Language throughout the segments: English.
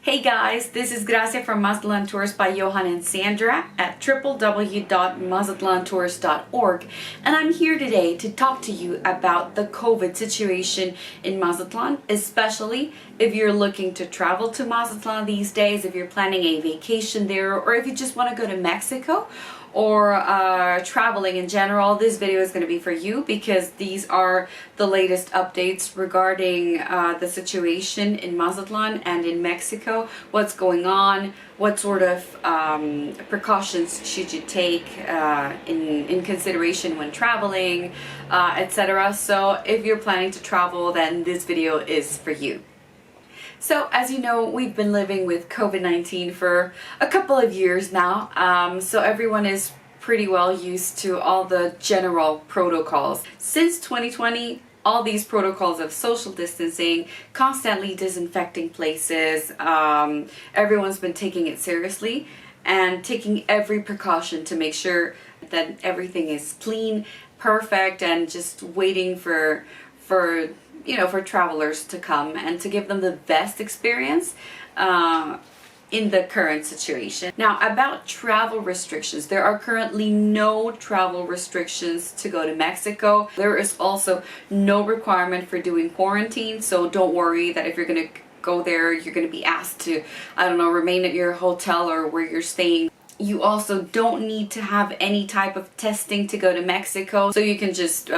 Hey guys, this is Gracia from Mazatlan Tours by Johan and Sandra at www.mazatlantours.org, and I'm here today to talk to you about the COVID situation in Mazatlan, especially if you're looking to travel to Mazatlan these days, if you're planning a vacation there, or if you just want to go to Mexico or traveling in general. This video is going to be for you because these are the latest updates regarding the situation in Mazatlan and in Mexico, what's going on, what sort of precautions should you take in consideration when traveling, etc. So if you're planning to travel, then this video is for you. So as you know, we've been living with COVID-19 for a couple of years now, so everyone is pretty well used to all the general protocols. Since 2020, all these protocols of social distancing, constantly disinfecting places, everyone's been taking it seriously and taking every precaution to make sure that everything is clean, perfect, and just waiting for travelers to come and to give them the best experience in the current situation. Now, about travel restrictions, there are currently no travel restrictions to go to Mexico. There is also no requirement for doing quarantine, so don't worry that if you're going to go there, you're going to be asked to, remain at your hotel or where you're staying. You also don't need to have any type of testing to go to Mexico, so you can just,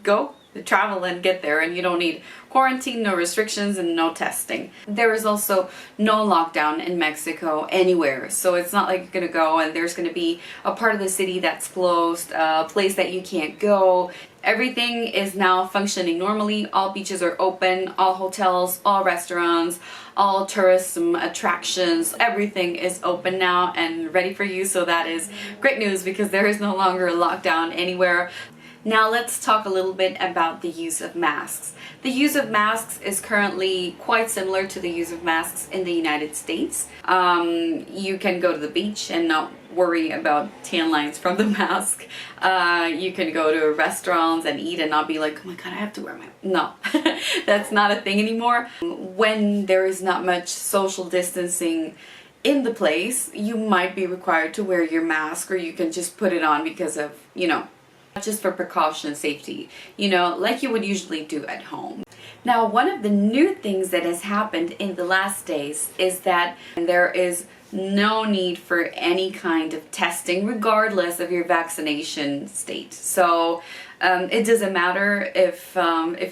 go travel and get there, and you don't need quarantine, no restrictions, and no testing. There is also no lockdown in Mexico anywhere, so it's not like you're gonna go and there's gonna be a part of the city that's closed, a place that you can't go. Everything is now functioning normally. All beaches are open, all hotels, all restaurants, all tourism attractions, everything is open now and ready for you, so that is great news because there is no longer a lockdown anywhere. Now let's talk a little bit about the use of masks. The use of masks is currently quite similar to the use of masks in the United States. You can go to the beach and not worry about tan lines from the mask. You can go to restaurants and eat and not be like, oh my god, I have to wear my... No, that's not a thing anymore. When there is not much social distancing in the place, you might be required to wear your mask, or you can just put it on because of, just for precaution and safety, like you would usually do at home. Now, one of the new things that has happened in the last days is that there is no need for any kind of testing regardless of your vaccination state. So it doesn't matter if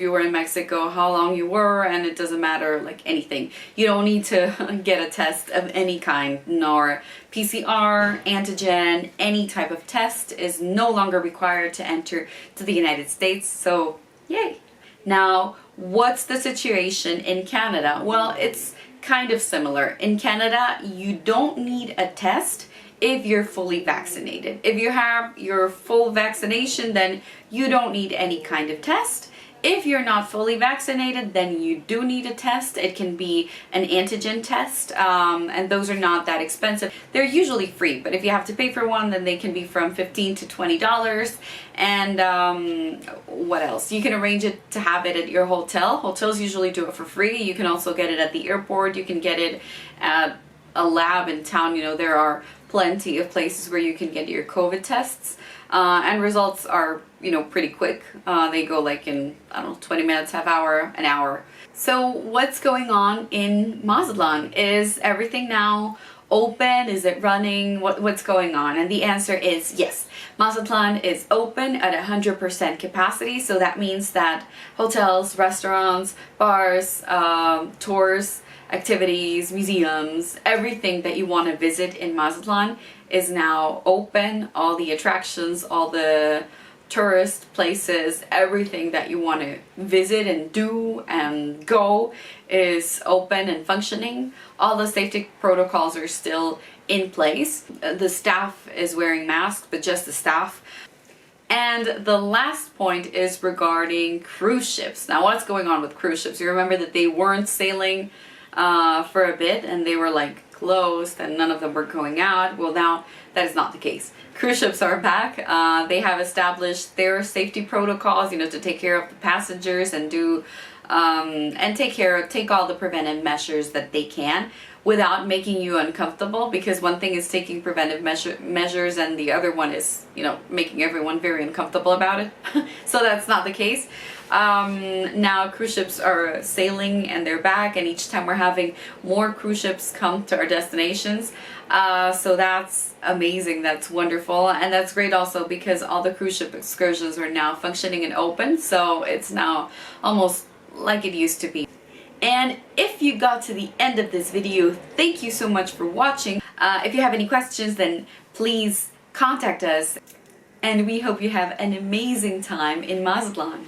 you were in Mexico, how long you were, and it doesn't matter like anything. You don't need to get a test of any kind, nor PCR, antigen, any type of test is no longer required to enter to the United States, so yay! Now, what's the situation in Canada? Well, it's kind of similar. In Canada, you don't need a test if you're fully vaccinated. If you have your full vaccination, then you don't need any kind of test. If you're not fully vaccinated, then you do need a test. It can be an antigen test, and those are not that expensive. They're usually free, but if you have to pay for one, then they can be from $15 to $20. And what else? You can arrange it to have it at your hotel. Hotels usually do it for free. You can also get it at the airport. You can get it at a lab in town. There are plenty of places where you can get your COVID tests, and results are pretty quick. They go like in 20 minutes, half hour, an hour. So what's going on in Mazatlan? Is everything now open? Is it running? What's going on? And the answer is yes. Mazatlan is open at 100% capacity, so that means that hotels, restaurants, bars, tours, activities, museums, everything that you want to visit in Mazatlan is now open. All the attractions, all the tourist places, everything that you want to visit and do and go is open and functioning. All the safety protocols are still in place. The staff is wearing masks, but just the staff. And the last point is regarding cruise ships. Now, what's going on with cruise ships? You remember that they weren't sailing for a bit and they were like closed and none of them were going out. Well, now that is not the case. Cruise ships are back. They have established their safety protocols, to take care of the passengers and do and take all the preventive measures that they can without making you uncomfortable, because one thing is taking preventive measures and the other one is, making everyone very uncomfortable about it. So that's not the case. Now cruise ships are sailing and they're back, and each time we're having more cruise ships come to our destinations. So that's amazing, that's wonderful, and that's great also because all the cruise ship excursions are now functioning and open, so it's now almost like it used to be. And if you got to the end of this video, thank you so much for watching. If you have any questions, then please contact us, and we hope you have an amazing time in Mazatlan.